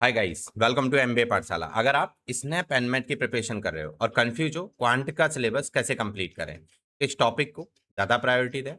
Hi guys, welcome to MBA Pathshala. अगर आप snap NMAT की प्रिपरेशन कर रहे हो और कंफ्यूज हो क्वांट का सिलेबस कैसे कंप्लीट करें, इस टॉपिक को ज़्यादा प्रायोरिटी दें,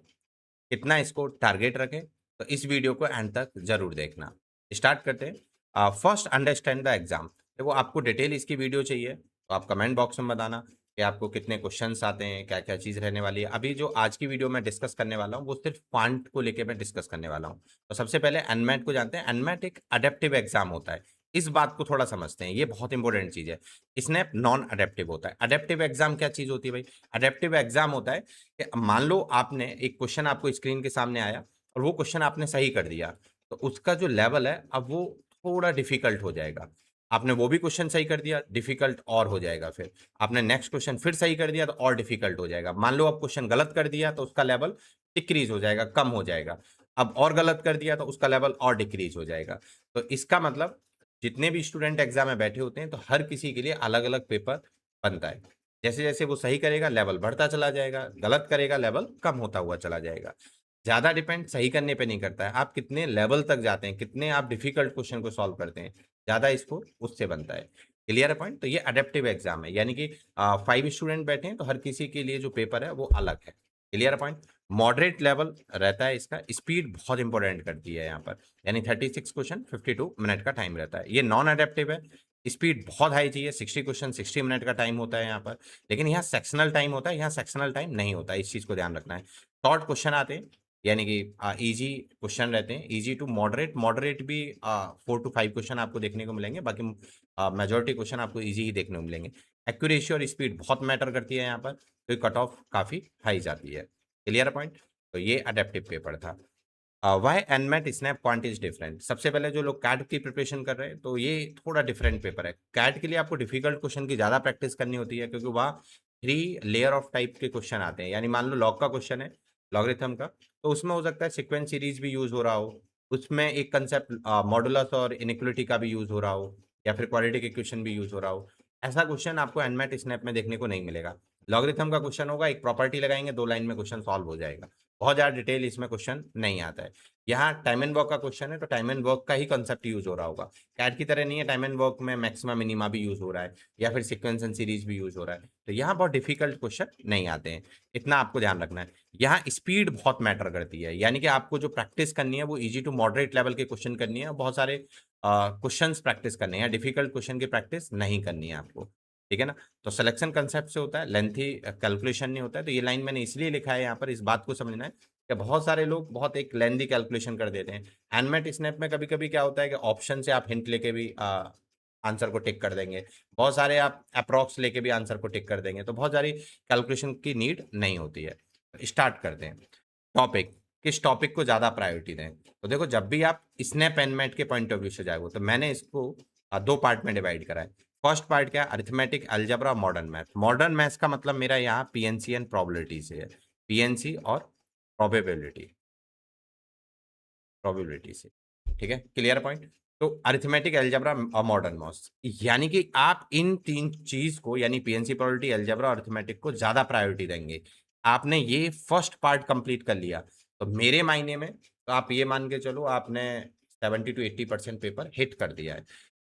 कितना इसको टारगेट रखें, तो इस वीडियो को एंड तक जरूर देखना। स्टार्ट करते हैं। First, understand the exam. देखो, आपको डिटेल इसकी वीडियो चाहिए तो आप कमेंट बॉक्स में बताना कि आपको कितने क्वेश्चंस आते हैं, क्या क्या चीज़ रहने वाली है। अभी जो आज की वीडियो में डिस्कस करने वाला हूँ वो सिर्फ क्वांट को लेकर मैं डिस्कस करने वाला हूँ। तो सबसे पहले एनमेट को जानते हैं। एनमेट एक अडेप्टिव एग्जाम होता है, इस बात को थोड़ा समझते हैं, ये बहुत इंपॉर्टेंट चीज है। स्नैप नॉन अडेप्टिव होता है। अडेप्टिव एग्जाम क्या चीज होती है भाई? अडेप्टिव एग्जाम होता है कि मान लो आपने एक क्वेश्चन आपको स्क्रीन के सामने आया और वो क्वेश्चन आपने सही कर दिया, तो उसका जो लेवल है अब वो थोड़ा डिफिकल्ट हो जाएगा। आपने वो भी क्वेश्चन सही कर दिया, डिफिकल्ट और हो जाएगा। फिर आपने नेक्स्ट क्वेश्चन फिर सही कर दिया तो और डिफिकल्ट हो जाएगा। मान लो आप क्वेश्चन गलत कर दिया तो उसका लेवल डिक्रीज हो जाएगा, कम हो जाएगा। अब और गलत कर दिया तो उसका लेवल और डिक्रीज हो जाएगा। तो इसका मतलब जितने भी स्टूडेंट एग्जाम में बैठे होते हैं तो हर किसी के लिए अलग अलग पेपर बनता है। जैसे जैसे वो सही करेगा लेवल बढ़ता चला जाएगा, गलत करेगा लेवल कम होता हुआ चला जाएगा। ज्यादा डिपेंड सही करने पे नहीं करता है, आप कितने लेवल तक जाते हैं, कितने आप डिफिकल्ट क्वेश्चन को सॉल्व करते हैं, ज्यादा स्कोर उससे बनता है। क्लियर है पॉइंट? तो ये अडेप्टिव एग्जाम है, यानी कि 5 स्टूडेंट बैठे हैं तो हर किसी के लिए जो पेपर है वो अलग है। क्लियर है पॉइंट? मॉडरेट लेवल रहता है इसका, स्पीड बहुत इंपॉर्टेंट करती है यहाँ पर, यानी 36 क्वेश्चन 52 मिनट का टाइम रहता है। ये नॉन अडेप्टिव है, स्पीड बहुत हाई चाहिए, 60 क्वेश्चन 60 मिनट का टाइम होता है यहाँ पर। लेकिन यहाँ सेक्शनल टाइम होता है, यहाँ सेक्शनल टाइम नहीं होता है, इस चीज को ध्यान रखना है। शॉर्ट क्वेश्चन आते हैं, यानी कि इजी क्वेश्चन रहते हैं, इजी टू मॉडरेट। मॉडरेट भी 4 to 5 क्वेश्चन आपको देखने को मिलेंगे, बाकी मेजोरिटी क्वेश्चन आपको इजी ही देखने को मिलेंगे। एक्यूरेसी और स्पीड बहुत मैटर करती है यहाँ पर, तो कट ऑफ काफी हाई जाती है। Clear point? तो ये अडेप्टिव पेपर था। Why NMAT SNAP quant is different. सबसे पहले जो लोग कैट की प्रिपरेशन कर रहे हैं तो ये थोड़ा डिफरेंट पेपर है। कैट के लिए आपको डिफिकल्ट क्वेश्चन की ज्यादा प्रैक्टिस करनी होती है, क्योंकि वहाँ 3 लेयर ऑफ टाइप के क्वेश्चन आते हैं। यानी मान लो लॉग का क्वेश्चन है, लॉगरिथम का, तो उसमें हो सकता है सीक्वेंस सीरीज भी यूज हो रहा हो, उसमें एक कंसेप्ट मॉडुलस और इनइक्वलिटी का भी यूज हो रहा हो, या फिर क्वाड्रेटिक इक्वेशन भी यूज हो रहा हो। ऐसा क्वेश्चन आपको एनमेट स्नैप में देखने को नहीं मिलेगा। लॉगरिथम का क्वेश्चन होगा, एक प्रॉपर्टी लगाएंगे, 2 लाइन में क्वेश्चन सॉल्व हो जाएगा। बहुत ज्यादा डिटेल इसमें क्वेश्चन नहीं आता है। यहाँ टाइम एंड वर्क का क्वेश्चन है तो टाइम एंड वर्क का ही कंसेप्ट यूज हो रहा होगा। कैट की तरह नहीं है, टाइम एंड वर्क में मैक्सिमा मिनिमा भी यूज हो रहा है, या फिर सीक्वेंस एंड सीरीज भी यूज हो रहा है। तो यहाँ बहुत डिफिकल्ट क्वेश्चन नहीं आते हैं, इतना आपको ध्यान रखना है। यहाँ स्पीड बहुत मैटर करती है, यानी कि आपको जो प्रैक्टिस करनी है वो इजी टू मॉडरेट लेवल के क्वेश्चन करनी है, बहुत सारे क्वेश्चन प्रैक्टिस करने हैं, डिफिकल्ट क्वेश्चन की प्रैक्टिस नहीं करनी है आपको। ठीक है ना? तो सिलेक्शन कंसेप्ट से होता है, लेंथी कैलकुलेशन नहीं होता है। तो ये लाइन मैंने इसलिए लिखा है यहाँ पर, इस बात को समझना है कि बहुत सारे लोग बहुत एक लेंथी कैलकुलेशन कर देते हैं। एनमेट स्नैप में कभी कभी क्या होता है कि ऑप्शन से आप हिंट लेके भी आंसर को टिक कर देंगे, बहुत सारे आप अप्रॉक्स लेके भी आंसर को टिक कर देंगे, तो बहुत सारी कैलकुलेशन की नीड नहीं होती है। स्टार्ट करते हैं। टॉपिक, किस टॉपिक को ज्यादा प्रायोरिटी दें? तो देखो, जब भी आप स्नैप एनमेट के पॉइंट ऑफ व्यू से जाओगे तो मैंने इसको 2 पार्ट में डिवाइड करा है। फर्स्ट पार्ट क्या है? Arithmetic, algebra, modern math. Modern maths का मतलब मेरा यहाँ पीएनसी एंड प्रोबेबिलिटी से है, पीएनसी और प्रोबेबिलिटी, प्रोबेबिलिटी से। ठीक है? Clear point? तो अरिथमेटिक, अलजेब्रा और मॉडर्न मैथ्स, यानी कि आप इन 3 चीज को, यानी पीएनसी, प्रोबेबिलिटी, अलजेब्रा और अरिथमेटिक को ज्यादा प्रायोरिटी देंगे। आपने ये फर्स्ट पार्ट कंप्लीट कर लिया तो मेरे मायने में तो आप ये मान के चलो आपने 70 to 80% पेपर हिट कर दिया है।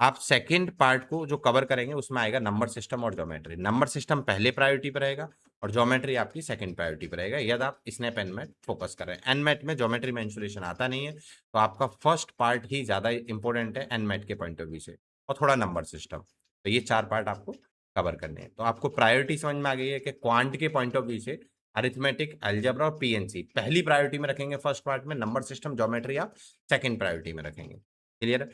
आप सेकंड पार्ट को जो कवर करेंगे उसमें आएगा नंबर सिस्टम और ज्योमेट्री। नंबर सिस्टम पहले प्रायोरिटी पर रहेगा और ज्योमेट्री आपकी सेकंड प्रायोरिटी पर रहेगा, यदि आप स्नैप एनमेट फोकस कर रहे हैं। एनमेट में ज्योमेट्री में इंसुलेशन आता नहीं है, तो आपका फर्स्ट पार्ट ही ज्यादा इंपॉर्टेंट है एनमेट के पॉइंट ऑफ व्यू से, और थोड़ा नंबर सिस्टम। तो ये 4 पार्ट आपको कवर करने हैं। तो आपको प्रायोरिटी समझ में आ गई है कि क्वांट के पॉइंट ऑफ व्यू से अरिथमेटिक, अलजेब्रा और पीएनसी पहली प्रायोरिटी में रखेंगे फर्स्ट पार्ट में, नंबर सिस्टम ज्योमेट्री आप सेकंड प्रायोरिटी में रखेंगे। क्लियर?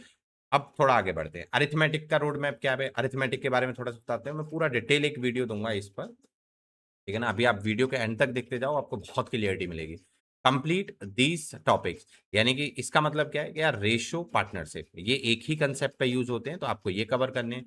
अब थोड़ा आगे बढ़ते हैं। अरिथमेटिक का रोड मैप क्या है? अरिथमेटिक के बारे में थोड़ा सा बताते हैं, मैं पूरा डिटेल एक वीडियो दूंगा इस पर। ठीक है ना? अभी आप वीडियो के एंड तक देखते जाओ, आपको बहुत क्लियरिटी मिलेगी। कंप्लीट दीज टॉपिक्स, यानी कि इसका मतलब क्या है कि यार रेशो, पार्टनरशिप, ये एक ही कंसेप्ट पे यूज होते हैं, तो आपको ये कवर करने हैं।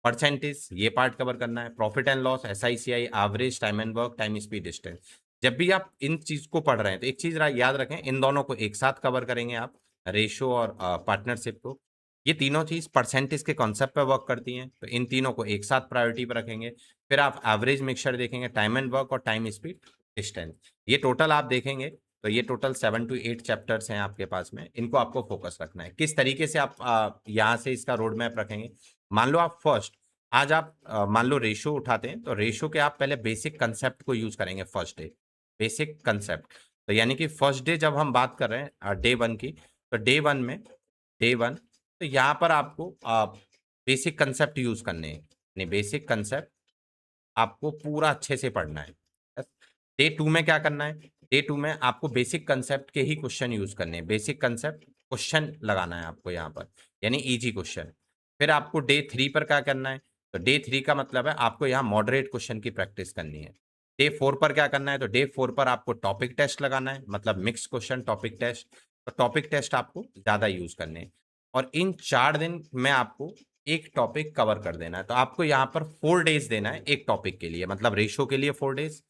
परसेंटेज, ये पार्ट कवर करना है। Profit and loss, SICI, average, time and work, time speed, distance. जब भी आप इन चीज को पढ़ रहे हैं तो एक चीज याद रखें, इन दोनों को एक साथ कवर करेंगे आप, रेशो और पार्टनरशिप को। ये तीनों चीज परसेंटेज के कॉन्सेप्ट पे वर्क करती हैं, तो इन तीनों को एक साथ प्रायोरिटी पर रखेंगे। फिर आप एवरेज मिक्सचर देखेंगे, टाइम एंड वर्क और टाइम स्पीड, डिस्टेंस। ये टोटल आप देखेंगे तो ये टोटल 7 to 8 चैप्टर्स हैं आपके पास में, इनको आपको फोकस रखना है। किस तरीके से आप यहाँ से इसका रोड मैप रखेंगे? मान लो आप फर्स्ट आज आप मान लो रेशो उठाते हैं, तो रेशो के आप पहले बेसिक कंसेप्ट को यूज करेंगे फर्स्ट डे, बेसिक कंसेप्ट। तो यानी कि फर्स्ट डे जब हम बात कर रहे हैं डे 1 की, तो डे 1 तो यहाँ पर आपको बेसिक कंसेप्ट यूज करने हैं, यानी बेसिक कंसेप्ट आपको पूरा अच्छे से पढ़ना है। डे 2 में क्या करना है? डे 2 में आपको बेसिक कंसेप्ट के ही क्वेश्चन यूज करने हैं, बेसिक कंसेप्ट क्वेश्चन लगाना है आपको यहाँ पर, यानी इजी क्वेश्चन। फिर आपको डे 3 पर क्या करना है? तो डे 3 का मतलब है आपको यहाँ मॉडरेट क्वेश्चन की प्रैक्टिस करनी है। डे 4 पर क्या करना है? तो डे 4 पर आपको टॉपिक टेस्ट लगाना है, मतलब मिक्स क्वेश्चन टॉपिक टेस्ट। तो टॉपिक टेस्ट आपको ज़्यादा यूज करने हैं, और इन 4 दिन में आपको एक टॉपिक कवर कर देना है। तो आपको यहाँ पर 4 डेज देना है एक टॉपिक के लिए, मतलब रेशो के लिए 4 डेज,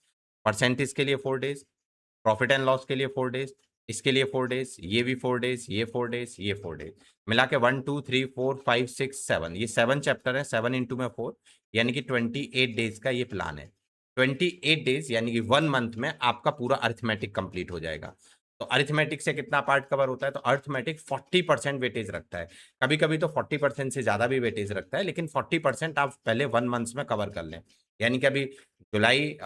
परसेंटेज के लिए 4 डेज, प्रॉफिट एंड लॉस के लिए 4 डेज, इसके लिए 4 डेज, ये भी 4 डेज, ये 4 डेज, ये 4 डेज, मिला के 1 2 3 4 5 6 7, ये 7 चैप्टर है, 7 इंटू में 4, यानी कि 28 डेज का ये प्लान है। 28 डेज यानी कि 1 मंथ में आपका पूरा अरिथमेटिक कंप्लीट हो जाएगा। तो अरिथमेटिक से कितना पार्ट कवर होता है? तो अरिथमेटिक 40% वेटेज रखता है, कभी कभी तो 40% से ज्यादा भी वेटेज रखता है, लेकिन 40% आप पहले 1 मंथ में कवर कर लें। यानी कि अभी जुलाई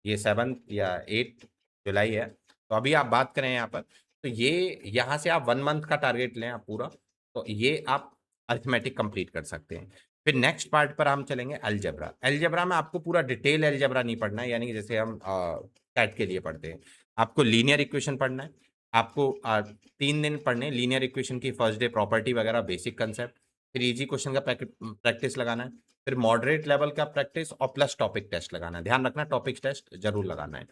ये 7 या 8 जुलाई है, तो अभी आप बात करें यहाँ पर, तो ये यहाँ से आप 1 मंथ का टारगेट लें आप पूरा, तो ये आप अरिथमेटिक कंप्लीट कर सकते हैं। फिर नेक्स्ट पार्ट पर हम चलेंगे अलजेब्रा। अलजेब्रा में आपको पूरा डिटेल अलजेब्रा नहीं पढ़ना है, यानी कि जैसे हम कैट के लिए पढ़ते हैं, आपको लीनियर इक्वेशन पढ़ना है। आपको 3 दिन पढ़ने लीनियर इक्वेशन की, फर्स्ट डे प्रॉपर्टी वगैरह बेसिक कंसेप्ट, फिर इजी क्वेश्चन का प्रैक्टिस लगाना है, फिर मॉडरेट लेवल का प्रैक्टिस और प्लस टॉपिक टेस्ट लगाना है। ध्यान रखना टॉपिक टेस्ट जरूर लगाना है।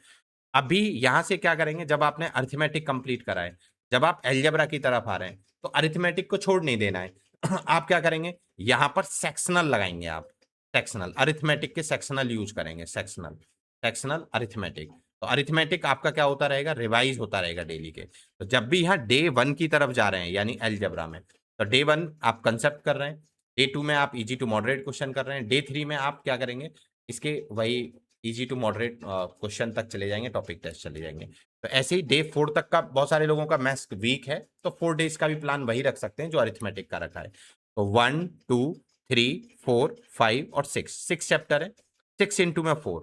अभी यहाँ से क्या करेंगे? जब आपने अरिथमेटिक कंप्लीट करा है, जब आप अलजेब्रा की तरफ आ रहे हैं, तो अरिथमेटिक को छोड़ नहीं देना है। आप क्या करेंगे? यहाँ पर सेक्शनल लगाएंगे आप, सेक्शनल अरिथमेटिक के सेक्शनल यूज करेंगे, सेक्शनल सेक्शनल अरिथमेटिक। तो अरिथमेटिक आपका क्या होता रहेगा? रिवाइज होता रहेगा डेली के। तो जब भी यहाँ डे 1 की तरफ जा रहे हैं, यानी अलजेब्रा में, तो डे 1 आप कंसेप्ट कर रहे हैं, डे 2 में आप इजी टू मॉडरेट क्वेश्चन कर रहे हैं, डे 3 में आप क्या करेंगे? इसके वही इजी टू मॉडरेट क्वेश्चन तक चले जाएंगे, टॉपिक टेस्ट चले जाएंगे। तो ऐसे ही डे 4 तक का बहुत सारे लोगों का मैथ्स वीक है, तो 4 डेज का भी प्लान वही रख सकते हैं जो अरिथमेटिक का रखा है। तो 1 2 3 4 5 और 6 चैप्टर है, 6 इंटू में 4,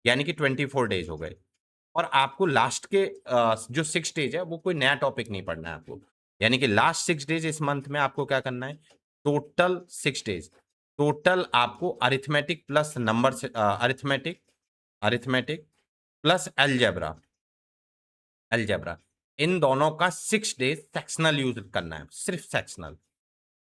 यानी कि 24 डेज हो गए। और आपको लास्ट के जो 6 डेज है वो कोई नया टॉपिक नहीं पढ़ना है आपको, यानी कि लास्ट 6 डेज इस मंथ में आपको क्या करना है? टोटल 6 डेज, टोटल आपको अरिथमेटिक प्लस नंबर से arithmetic, arithmetic plus algebra, algebra, इन दोनों का 6 डेज सेक्शनल यूज करना है, सिर्फ सेक्शनल।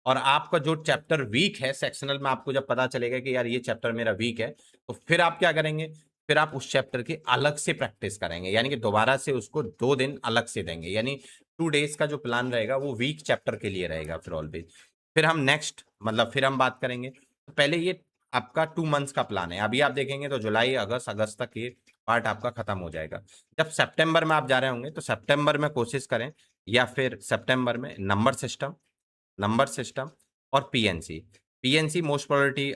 और आपका जो चैप्टर वीक है सेक्शनल में, आपको जब पता चलेगा कि यार ये चैप्टर मेरा वीक है, तो फिर आप क्या करेंगे? फिर आप उस चैप्टर की अलग से प्रैक्टिस करेंगे, यानी कि दोबारा से उसको 2 दिन अलग से देंगे, यानी 2 डेज का जो प्लान रहेगा वो वीक चैप्टर के लिए रहेगा फिर ऑलवेज। फिर हम नेक्स्ट मतलब फिर हम बात करेंगे, तो पहले ये आपका 2 मंथ्स का प्लान है। अभी आप देखेंगे तो जुलाई अगस्त अगस्त तक ये पार्ट आपका खत्म हो जाएगा। जब सितंबर में आप जा रहे होंगे, तो सितंबर में कोशिश करें, या फिर सितंबर में नंबर सिस्टम और पीएनसी। पीएनसी मोस्ट प्रोबेबिलिटी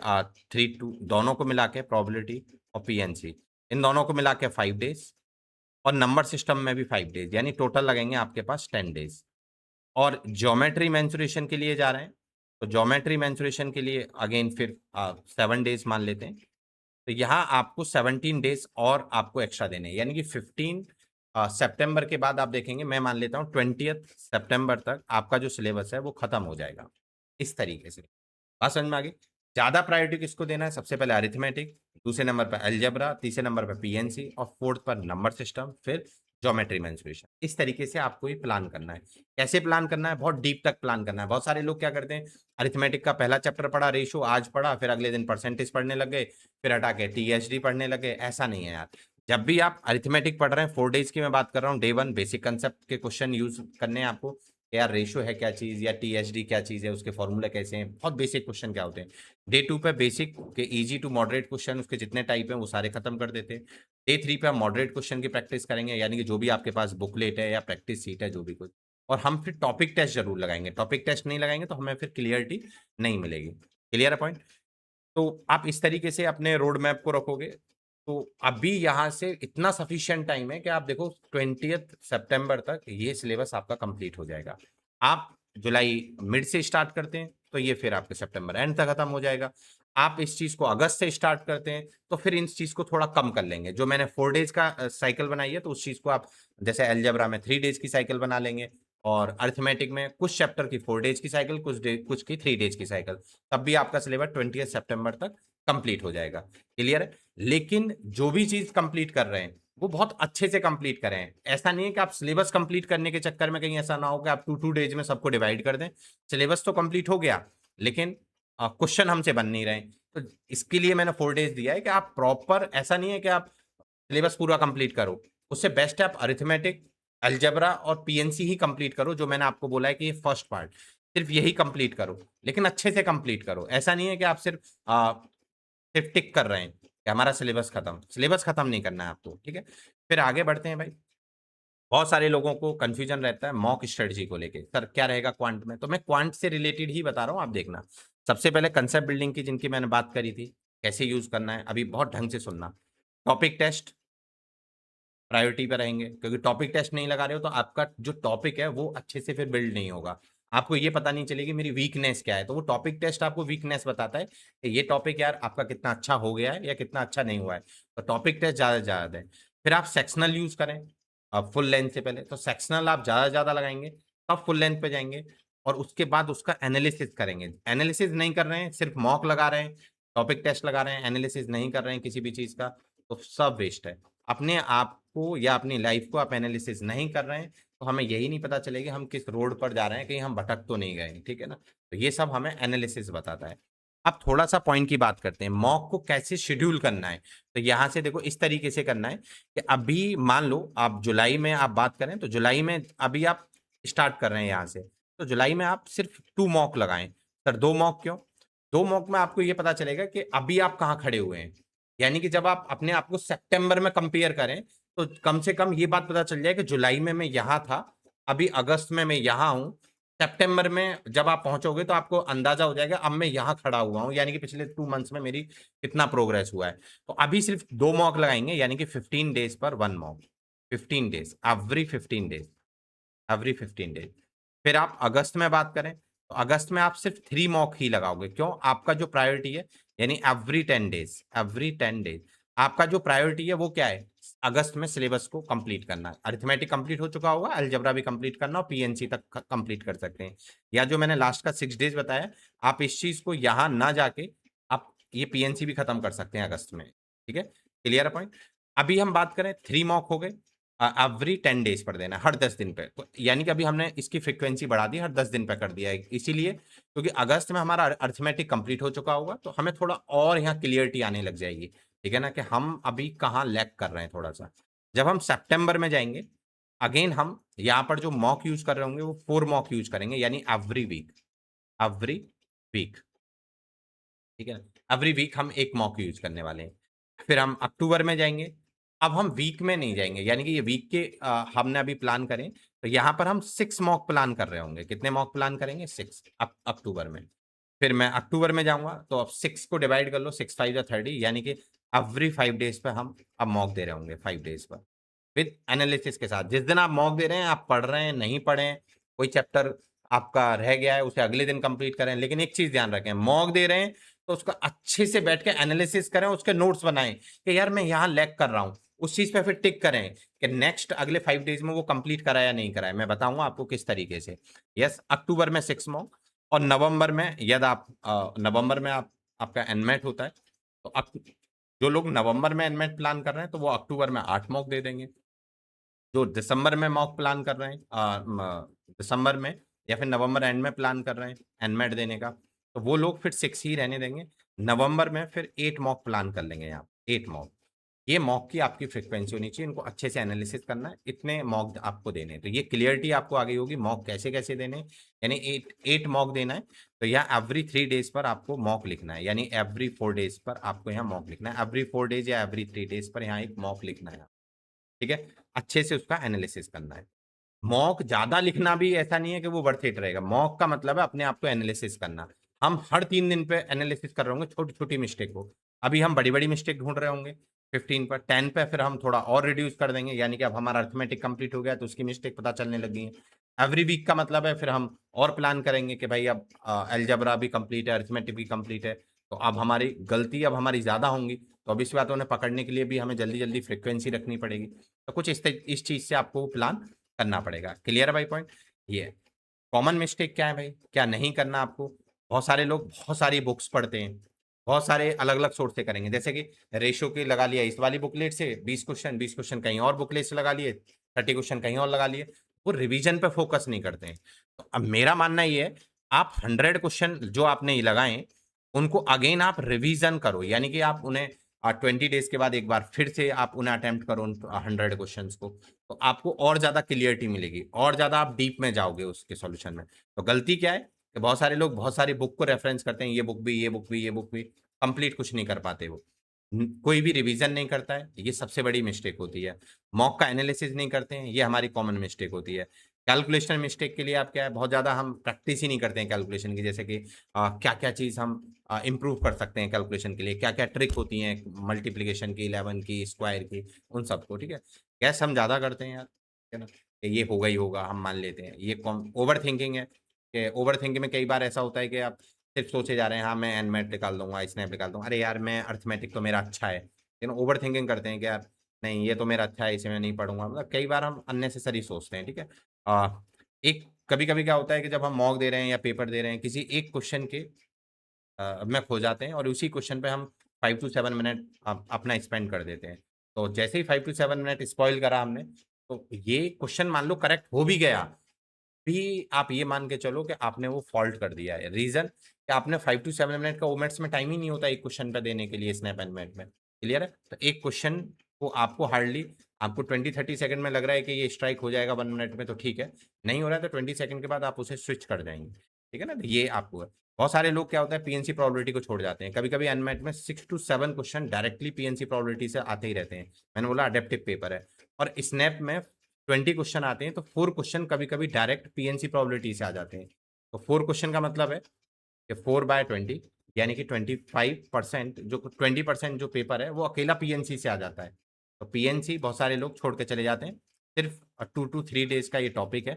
3 2 दोनों को मिला के प्रोबेबिलिटी और पीएनसी, इन दोनों को मिला के 5 डेज, और नंबर सिस्टम में भी 5 डेज, यानी टोटल लगेंगे आपके पास 10 डेज। और ज्योमेट्री मेंसुरेशन के लिए जा रहे हैं, तो ज्योमेट्री मेंसुरेशन के लिए अगेन फिर 7 डेज मान लेते हैं। तो यहाँ आपको 17 डेज और आपको एक्स्ट्रा देने हैं, यानी कि 15 सितंबर के बाद आप देखेंगे, मैं मान लेता हूँ 20 सितंबर तक आपका जो सिलेबस है वो खत्म हो जाएगा। इस तरीके से बात समझ में आ गई? ज्यादा प्रायोरिटी किसको देना है? सबसे पहले अरिथमेटिक, दूसरे नंबर पर अलजेब्रा, तीसरे नंबर पर पीएनसी, और फोर्थ पर नंबर सिस्टम, फिर ज्योमेट्री मेंसुरेशन। इस तरीके से आपको ये प्लान करना है। कैसे प्लान करना है? बहुत डीप तक प्लान करना है। बहुत सारे लोग क्या करते हैं, अरिथमेटिक का पहला चैप्टर पढ़ा, रेशो आज पढ़ा, फिर अगले दिन परसेंटेज पढ़ने लग गए, फिर हटा के टीएचडी पढ़ने लगे। ऐसा नहीं है यार। जब भी आप अरिथमेटिक पढ़ रहे हैं, 4 डेज की मैं बात कर रहा हूँ, डे 1 बेसिक कंसेप्ट के क्वेश्चन यूज करने हैं आपको, यार रेशो है क्या चीज, या टीएचडी क्या चीज है, उसके फॉर्मूले कैसे हैं, बहुत बेसिक क्वेश्चन क्या होते हैं। डे 2 पे बेसिक के इजी टू मॉडरेट क्वेश्चन, उसके जितने टाइप हैं वो सारे खत्म कर देते हैं। डे 3 पे हम मॉडरेट क्वेश्चन की प्रैक्टिस करेंगे, यानी कि जो भी आपके पास बुकलेट है या प्रैक्टिस सीट है जो भी कुछ, और हम फिर टॉपिक टेस्ट जरूर लगाएंगे। टॉपिक टेस्ट नहीं लगाएंगे तो हमें फिर क्लियरिटी नहीं मिलेगी। क्लियर है पॉइंट? तो आप इस तरीके से अपने रोड मैप को रखोगे। तो अभी यहाँ से इतना सफिशिएंट टाइम है कि आप देखो 20th सितंबर तक ये सिलेबस आपका कंप्लीट हो जाएगा। आप जुलाई मिड से स्टार्ट करते हैं तो ये फिर आपके सितंबर एंड तक खत्म हो जाएगा। आप इस चीज़ को अगस्त से स्टार्ट करते हैं तो फिर इन चीज़ को थोड़ा कम कर लेंगे। जो मैंने 4 डेज़ का साइकिल बनाई है तो उस चीज़ को आप जैसे अलजेब्रा में 3 डेज़ की साइकिल बना लेंगे और अरिथमेटिक में कुछ चैप्टर की 4 डेज़ की साइकिल, कुछ की 3 डेज़ की साइकिल। तब भी आपका सिलेबस 20 सितंबर तक कंप्लीट हो जाएगा। क्लियर है? लेकिन जो भी चीज़ कंप्लीट कर रहे हैं, वो बहुत अच्छे से कंप्लीट करें। ऐसा नहीं है कि आप सिलेबस कंप्लीट करने के चक्कर में कहीं ऐसा ना हो कि आप 2-2 डेज़ में सबको डिवाइड कर दें। सिलेबस तो कंप्लीट हो गया, लेकिन क्वेश्चन हमसे बन नहीं रहे। तो इसके लिए मैंने 4 डेज़ दिया है कि आप प्रॉपर ऐसा नहीं है कि आप सिलेबस पूरा कंप्लीट करो। उससे बेस्ट है आप अरिथमेटिक, अलजेब्रा और पीएनसी ही कंप्लीट करो, जो मैंने आपको बोला है कि ये फर्स्ट पार्ट, सिर्फ़ यही कंप्लीट करो, लेकिन अच्छे से कंप्लीट करो। ऐसा नहीं है कि आप सिर्फ़ टिक कर रहे हैं कि हमारा सिलेबस खत्म नहीं करना है आपको, ठीक है? फिर आगे बढ़ते हैं भाई। बहुत सारे लोगों को कन्फ्यूजन रहता है मॉक स्ट्रेटजी को लेके, सर क्या रहेगा क्वांट में? तो मैं क्वांट से रिलेटेड ही बता रहा हूँ, आप देखना। सबसे पहले कांसेप्ट बिल्डिंग की जिनकी मैंने बात करी थी, कैसे यूज़ करना है, अभी बहुत ढंग से सुनना। टॉपिक टेस्ट प्रायोरिटी पे रहेंगे, क्योंकि टॉपिक टेस्ट नहीं लगा रहे हो तो आपका जो टॉपिक है वो अच्छे से फिर बिल्ड नहीं होगा। आपको ये पता नहीं चलेगी मेरी वीकनेस क्या है, तो वो टॉपिक टेस्ट आपको वीकनेस बताता है कि ये टॉपिक यार आपका कितना अच्छा हो गया है या कितना अच्छा नहीं हुआ है। तो टॉपिक टेस्ट ज़्यादा से ज़्यादा दें। फिर आप सेक्शनल यूज़ करें फुल लेंथ से पहले, तो सेक्शनल आप ज़्यादा से ज़्यादा लगाएँगे, तब फुल लेंथ पे जाएँगे और उसके बाद उसका एनालिसिस करेंगे। एनालिसिस नहीं कर रहे हैं, सिर्फ मॉक लगा रहे हैं, टॉपिक टेस्ट लगा रहे हैं, एनालिसिस नहीं कर रहे हैं किसी भी चीज़ का, तो सब वेस्ट है। अपने आप को या अपनी लाइफ को आप एनालिसिस नहीं कर रहे हैं, तो हमें यही नहीं पता चलेगा हम किस रोड पर जा रहे हैं, कहीं हम भटक तो नहीं गए, ठीक है ना? तो ये सब हमें एनालिसिस बताता है। अब थोड़ा-सा पॉइंट की बात करते हैं, मॉक को कैसे शेड्यूल करना है? तो यहाँ से देखो इस तरीके से करना है कि अभी मान लो आप जुलाई में आप बात करें, तो जुलाई में अभी आप स्टार्ट कर रहे हैं यहाँ से, तो जुलाई में आप सिर्फ 2 मॉक लगाएँ। सर 2 मॉक क्यों? 2 मॉक में आपको ये पता चलेगा कि अभी आप कहाँ खड़े हुए हैं। यानी कि जब आप अपने आप को सितंबर में कंपेयर करें, तो कम से कम ये बात पता चल जाए कि जुलाई में मैं यहाँ था, अभी अगस्त में मैं यहाँ हूँ, सितंबर में जब आप पहुँचोगे तो आपको अंदाज़ा हो जाएगा अब मैं यहाँ खड़ा हुआ हूँ, यानी कि पिछले 2 मंथ्स में मेरी कितना प्रोग्रेस हुआ है। तो अभी सिर्फ 2 मॉक लगाएँगे यानी कि 15 डेज़ पर 1 मॉक, 15 डेज़, एवरी 15 डेज़। फिर आप अगस्त में बात करें, तो अगस्त में आप सिर्फ 3 मॉक ही लगाओगे। क्यों? आपका जो प्रायोरिटी है यानी एवरी 10 डेज़ आपका जो प्रायोरिटी है वो क्या है? अगस्त में सिलेबस को कंप्लीट करना है। अरिथमेटिक कंप्लीट हो चुका होगा, अलजेब्रा भी कंप्लीट करना और पीएनसी तक कंप्लीट कर सकते हैं। या जो मैंने लास्ट का 6 डेज़ बताया, आप इस चीज़ को यहाँ ना जाके आप ये पीएनसी भी खत्म कर सकते हैं अगस्त में। ठीक है? क्लियर है पॉइंट? अभी हम बात करें 3 मॉक हो गए, एवरी 10 डेज़ पर देना है, हर 10 दिन पे। तो यानी कि अभी हमने इसकी फ्रीक्वेंसी बढ़ा दी, हर 10 दिन पे कर दिया है। इसीलिए क्योंकि अगस्त में हमारा अरिथमेटिक कंप्लीट हो चुका होगा, तो हमें थोड़ा और यहाँ क्लियरिटी आने लग जाएगी। ठीक है ना? कि हम अभी कहाँ लैग कर रहे हैं थोड़ा-सा। जब हम सितंबर में जाएँगे, अगेन हम यहाँ पर जो मॉक यूज़ कर रहे होंगे, वो 4 मॉक यूज़ करेंगे, यानी एवरी वीक, ठीक है ना? एवरी वीक हम 1 मॉक यूज़ करने वाले हैं। फिर हम अक्टूबर में जाएँगे, अब हम वीक में नहीं जाएँगे, यानी कि ये वीक के हमने अभी प्लान करें, तो यहाँ पर हम 6 मॉक प्लान कर रहे होंगे। कितने मॉक प्लान करेंगे? 6 अक्टूबर में। फिर मैं अक्टूबर में जाऊँगा, तो अब 6 को डिवाइड कर लो, 6 5 जा 30 यानी कि एवरी 5 डेज़ पे हम अब मॉक दे रहे होंगे 5 डेज़ पर। विद एनालिसिस के साथ। जिस दिन आप मॉक दे रहे हैं, आप पढ़ रहे हैं, नहीं पढ़े हैं, कोई चैप्टर आपका रह गया है, उसे अगले दिन कंप्लीट करें। लेकिन एक चीज़ ध्यान रखें, मॉक दे रहे हैं, तो उसका अच्छे से बैठ के एनालिसिस करें, उसके नोट्स बनाएँ कि यार मैं यहाँ लैग कर रहा हूँ। उस चीज़ पे फिर टिक करें कि नेक्स्ट अगले 5 डेज़ में वो कंप्लीट करा या नहीं करा है। मैं बताऊँगा आपको किस तरीके से। यस, अक्टूबर में 6 मॉक और नवंबर में यदि आप नवंबर में आपका एनमेट होता है, तो जो लोग नवंबर में एनमेट प्लान कर रहे हैं, तो वो अक्टूबर में 8 मॉक दे देंगे। जो दिसंबर में मॉक प्लान कर रहे हैं दिसंबर में या फिर नवंबर एंड में प्लान कर रहे हैं एनमेट देने का, तो वो लोग फिर 6 ही रहने देंगे। नवंबर में फिर 8 मॉक प्लान कर लेंगे यहाँ, 8 मॉक। ये मॉक की आपकी फ्रीक्वेंसी होनी चाहिए, इनको अच्छे से एनालिसिस करना है, इतने मॉक आपको देने हैं। तो ये क्लियरिटी आपको आ गई होगी मॉक कैसे-कैसे देने हैं, यानी 8 मॉक देना है, तो यहाँ एवरी 3 डेज़ पर आपको मॉक लिखना है, यानी एवरी 4 डेज़ पर आपको यहाँ मॉक लिखना है। एवरी 4 डेज़ या एवरी 3 डेज़ पर यहाँ एक मॉक लिखना है, ठीक है? अच्छे से उसका एनालिसिस करना है। मॉक ज़्यादा लिखना भी ऐसा नहीं है कि वो वर्थ इट रहेगा। मॉक का मतलब है अपने आप को एनालिसिस करना। हम हर 3 दिन पे एनालिसिस कर रहे होंगे छोटी-छोटी मिस्टेक को। अभी हम बड़ी-बड़ी मिस्टेक ढूँढ रहे होंगे। 15 पर 10 पे फिर हम थोड़ा और रिड्यूस कर देंगे, यानी कि अब हमारा अरिथमेटिक कंप्लीट हो गया तो उसकी मिस्टेक पता चलने लगी है। एवरी वीक का मतलब है फिर हम और प्लान करेंगे कि भाई अब अलजेब्रा भी कंप्लीट है, अरिथमेटिक भी कंप्लीट है, तो अब हमारी गलती अब हमारी ज़्यादा होंगी, तो अब इस बात उन्हें पकड़ने के लिए भी हमें जल्दी-जल्दी फ्रीक्वेंसी रखनी पड़ेगी। तो कुछ इस चीज़ से आपको प्लान करना पड़ेगा। क्लियर है भाई पॉइंट? ये है। कॉमन मिस्टेक क्या है भाई? क्या नहीं करना आपको? बहुत सारे लोग बहुत सारी बुक्स पढ़ते हैं, बहुत सारे अलग-अलग सोर्स से करेंगे। जैसे कि रेशियो की लगा लिया इस वाली बुकलेट से 20 क्वेश्चन कहीं और बुकलेट से लगा लिए, 30 क्वेश्चन कहीं और लगा लिए। वो रिवीजन पे फोकस नहीं करते हैं। तो अब मेरा मानना ये है, आप 100 क्वेश्चन जो आपने ये लगाए, उनको अगेन आप रिवीजन करो, यानी कि आप उन्हें 20 डेज के बाद एक बार फिर से आप उन्हें अटेम्प्ट करो उन 100 क्वेश्चंस को, तो आपको और ज़्यादा क्लियरिटी मिलेगी, और ज़्यादा आप डीप में जाओगे उसके सॉल्यूशन में। तो गलती क्या है कि बहुत सारे लोग बहुत सारी बुक को रेफरेंस करते हैं, ये बुक भी, ये बुक भी, ये बुक भी, कंप्लीट कुछ नहीं कर पाते वो। कोई भी रिवीजन नहीं करता है, ये सबसे बड़ी मिस्टेक होती है। मॉक का एनालिसिस नहीं करते हैं, ये हमारी कॉमन मिस्टेक होती है। कैलकुलेशन मिस्टेक के लिए आप क्या है, बहुत ज़्यादा हम प्रैक्टिस ही नहीं करते हैं कैलकुलेशन की, जैसे कि क्या-क्या चीज़ हम इम्प्रूव कर सकते हैं कैलकुलेशन के लिए, क्या-क्या ट्रिक होती हैं मल्टीप्लिकेशन की, 11 की, स्क्वायर की, उन सबको, ठीक है? गेस हम ज़्यादा करते हैं यार, है ना? कि ये होगा ही होगा, हम मान लेते हैं। ये कॉम ओवरथिंकिंग है, कि ओवरथिंकिंग में कई बार ऐसा होता है कि आप सिर्फ सोचे जा रहे हैं, हाँ, मैं एनमैट निकाल दूँगा, स्नैप निकाल दूँगा। अरे यार, मैं अरिथमेटिक तो मेरा अच्छा है। लेकिन ओवरथिंकिंग करते हैं कि यार नहीं, ये तो मेरा अच्छा है, इसे मैं नहीं पढ़ूँगा। मतलब कई बार हम अननेसेसरी सोचते हैं, ठीक है? एक कभी-कभी क्या होता है कि जब हम मॉक दे रहे हैं या पेपर दे रहे हैं, किसी एक क्वेश्चन के में खो जाते हैं और उसी क्वेश्चन पे हम 5 टू 7 मिनट अपना स्पेंड कर देते हैं। तो जैसे ही 5 टू 7 मिनट स्पॉइल करा हमने, तो ये क्वेश्चन मान लो करेक्ट हो भी गया, भी आप ये मान के चलो कि आपने वो फ़ॉल्ट कर दिया है। रीज़न कि आपने 5 टू 7 मिनट का ओमेट्स में टाइम ही नहीं होता एक क्वेश्चन पे देने के लिए स्नैप एंड मैट में। क्लियर है? तो एक क्वेश्चन को आपको हार्डली आपको 20-30 सेकंड में लग रहा है कि ये स्ट्राइक हो जाएगा 1 मिनट में तो ठीक है। नहीं हो रहा है तो 20 सेकंड के बाद आप उसे स्विच कर जाएँगे। ठीक है ना? तो ये आपको है। बहुत सारे लोग क्या होता है पीएनसी प्रोबेबिलिटी को छोड़ जाते हैं। कभी-कभी अनमेट में 6 to 7 question directly PNC probability से आते ही रहते हैं। मैंने बोला अडैप्टिव पेपर है और स्नैप में 20 क्वेश्चन आते हैं तो 4 क्वेश्चन कभी-कभी डायरेक्ट पीएनसी प्रोबेबिलिटी से आ जाते हैं। तो 4 क्वेश्चन का मतलब है कि 4/20 यानी कि 25% जो 20% जो पेपर है वो अकेला पीएनसी से आ जाता है। तो पीएनसी बहुत सारे लोग छोड़ के चले जाते हैं। सिर्फ 2 टू 3 डेज़ का ये टॉपिक है,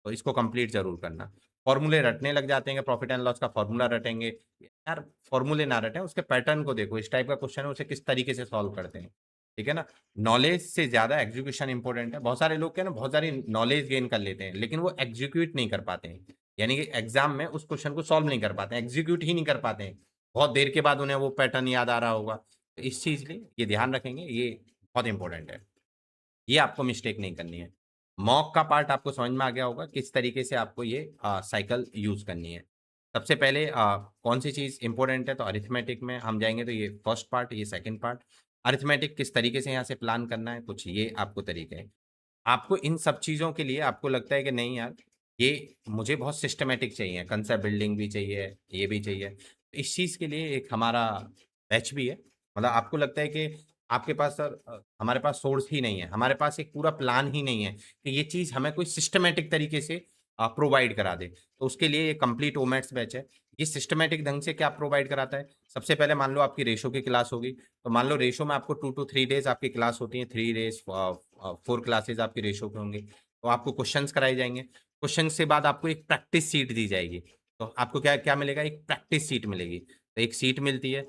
तो इसको कंप्लीट ज़रूर करना। फॉर्मूले रटने लग जाते हैं कि प्रॉफिट एंड लॉस का फॉर्मूला रटेंगे। यार फॉर्मूले ना रटें, उसके पैटर्न को देखो, इस टाइप का क्वेश्चन है उसे किस तरीके से सॉल्व करते हैं। ठीक है ना? नॉलेज से ज़्यादा एग्जीक्यूशन इंपॉर्टेंट है। बहुत सारे लोग क्या है ना बहुत सारी नॉलेज गेन कर लेते हैं, लेकिन वो एग्जीक्यूट नहीं कर पाते हैं। यानी कि एग्जाम में उस क्वेश्चन को सॉल्व नहीं कर पाते हैं, एग्जीक्यूट ही नहीं कर पाते हैं। बहुत देर के बाद उन्हें वो पैटर्न याद आ रहा होगा। तो इस चीज़ लिए ये ध्यान रखेंगे, ये बहुत इंपॉर्टेंट है। ये आपको मिस्टेक नहीं करनी है। मॉक का पार्ट आपको समझ में आ गया होगा, किस तरीके से आपको ये साइकिल यूज़ करनी है। सबसे पहले कौन-सी चीज़ इम्पोर्टेंट है, तो अरिथमेटिक में हम जाएँगे तो ये फर्स्ट पार्ट, ये सेकंड पार्ट। अरिथमेटिक किस तरीके से यहाँ से प्लान करना है, कुछ ये आपको तरीके हैं। आपको इन सब चीज़ों के लिए आपको लगता है कि नहीं यार, ये मुझे बहुत सिस्टमैटिक चाहिए, कांसेप्ट बिल्डिंग भी चाहिए, ये भी चाहिए। इस चीज़ के लिए एक हमारा बैच भी है। मतलब आपको लगता है कि आपके पास सर हमारे पास सोर्स ही नहीं है, हमारे पास एक पूरा प्लान ही नहीं है कि ये चीज़ हमें कोई सिस्टमैटिक तरीके से प्रोवाइड करा दे। तो उसके लिए ये कंप्लीट ओमेट्स बैच है। ये सिस्टमैटिक ढंग से क्या प्रोवाइड कराता है? सबसे पहले मान लो आपकी रेशो की क्लास होगी, तो मान लो रेशो में आपको 2 टू 3 डेज़ आपकी क्लास होती है, 3 डेज़ 4 क्लासेस आपकी रेशो की होंगी। तो आपको क्वेश्चन्स कराए जाएँगे। क्वेश्चन से बाद आपको एक प्रैक्टिस सीट दी जाएगी। तो आपको क्या क्या मिलेगा? एक प्रैक्टिस सीट मिलेगी। तो एक सीट मिलती है,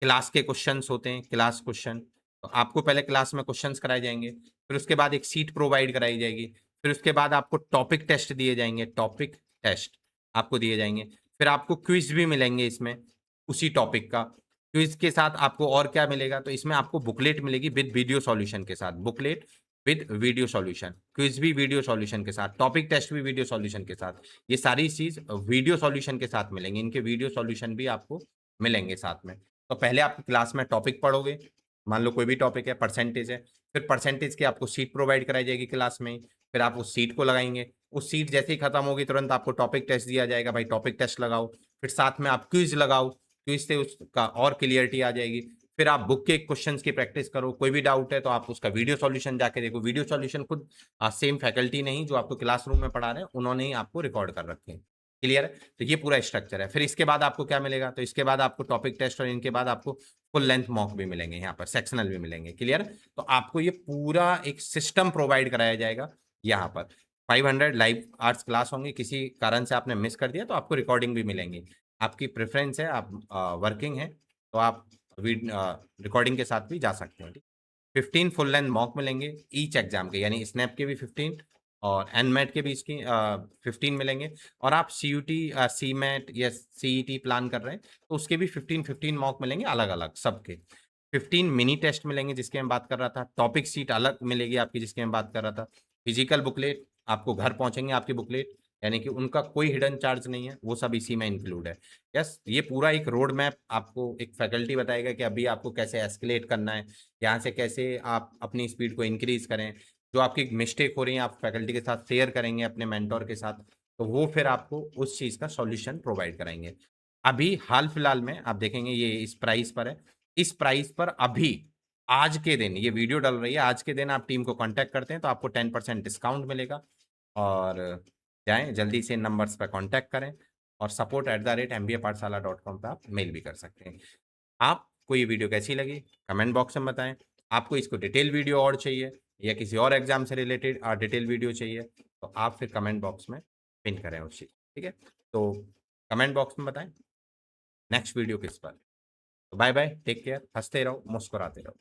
क्लास के क्वेश्चन्स होते हैं, क्लास क्वेश्चन। तो आपको पहले क्लास में क्वेश्चन्स कराए जाएँगे, फिर उसके बाद एक सीट प्रोवाइड कराई जाएगी, फिर उसके बाद आपको टॉपिक टेस्ट दिए जाएँगे, टॉपिक टेस्ट आपको दिए जाएँगे। फिर आपको क्विज़ भी मिलेंगे इसमें, उसी टॉपिक का। क्विज़ के साथ आपको और क्या मिलेगा? तो इसमें आपको बुकलेट मिलेगी विद वीडियो सॉल्यूशन के साथ, booklet with video solution, quiz भी वीडियो सॉल्यूशन के साथ, टॉपिक टेस्ट भी वीडियो सॉल्यूशन के साथ। ये सारी चीज़ वीडियो सॉल्यूशन के साथ मिलेंगी, इनके वीडियो सॉल्यूशन भी आपको मिलेंगे साथ में। तो पहले आप क्लास में टॉपिक पढ़ोगे, मान लो कोई भी टॉपिक है, परसेंटेज है, फिर परसेंटेज की आपको शीट प्रोवाइड कराई जाएगी क्लास में ही, फिर आप उस शीट को लगाएँगे, उस शीट जैसे ही खत्म होगी तुरंत आपको टॉपिक टेस्ट दिया जाएगा, भाई टॉपिक टेस्ट लगाओ, फिर साथ में आप क्विज़ लगाओ, क्विज़ से उसका और क्लियरिटी आ जाएगी, फिर आप बुक के क्वेश्चन्स की प्रैक्टिस करो, कोई भी डाउट है तो आप उसका वीडियो सॉल्यूशन जाके देखो, वीडियो सॉल्यूशन खुद सेम फैकल्टी नहीं जो आपको क्लासरूम में पढ़ा रहे हैं, उन्होंने ही आपको रिकॉर्ड कर रखे हैं। क्लियर है? तो ये पूरा स्ट्रक्चर है। फिर इसके बाद आपको क्या मिलेगा? तो इसके बाद आपको टॉपिक टेस्ट और इनके बाद आपको फुल लेंथ मॉक भी मिलेंगे यहाँ पर, सेक्शनल भी मिलेंगे। क्लियर? तो आपको ये पूरा एक सिस्टम प्रोवाइड कराया जाएगा यहाँ पर। 500 लाइव आवर्स क्लास होंगे, किसी कारण से आपने मिस कर दिया तो आपको रिकॉर्डिंग भी मिलेंगी। आपकी प्रेफ़रेंस है, आप वर्किंग हैं, तो आप रिकॉर्डिंग के साथ भी जा सकते हैं। 15 फुल लेंथ मॉक मिलेंगे ईच एग्जाम के, यानी स्नैप के भी 15 और एनमेट के भी इसकी 15 मिलेंगे। और आप सीयूटी, सीमेट या सीईटी प्लान कर रहे हैं तो उसके भी 15 मॉक मिलेंगे अलग-अलग सबके। 15 मिनी टेस्ट मिलेंगे जिसकी मैं बात कर रहा था। टॉपिक शीट अलग मिलेगी आपकी जिसकी मैं बात कर रहा था। फिजिकल बुकलेट आपको घर पहुँचेंगे आपकी बुकलेट, यानी कि उनका कोई हिडन चार्ज नहीं है, वो सब इसी में इंक्लूड है। यस, ये पूरा एक रोड मैप आपको एक फैकल्टी बताएगा कि अभी आपको कैसे एस्केलेट करना है, यहाँ से कैसे आप अपनी स्पीड को इंक्रीज़ करें। जो आपकी मिस्टेक हो रही है आप फैकल्टी के साथ शेयर करेंगे अपने मेंटर के साथ, तो वो फिर आपको उस चीज़ का सॉल्यूशन प्रोवाइड कराएँगे। अभी हाल-फिलहाल में आप देखेंगे ये इस प्राइस पर है। इस प्राइस पर अभी आज के दिन ये वीडियो डल रही है, आज के दिन आप टीम को कॉन्टैक्ट करते हैं तो आपको 10% डिस्काउंट मिलेगा। और जाएँ जल्दी से इन नंबर्स पे कॉन्टैक्ट करें और support@mbapaathshala.com पे आप मेल भी कर सकते हैं। आपको ये वीडियो कैसी लगी? कमेंट बॉक्स में बताएँ। आपको इसको डिटेल वीडियो और चाहिए या किसी और एग्ज़ाम से रिलेटेड डिटेल वीडियो चाहिए, तो आप फिर कमेंट बॉक्स में पिन करें उस चीज़, ठीक है? तो कमेंट बॉक्स में बताएँ, नेक्स्ट वीडियो किस पर? बाय बाय, टेक केयर, हँसते रहो, मुस्कुराते रहो।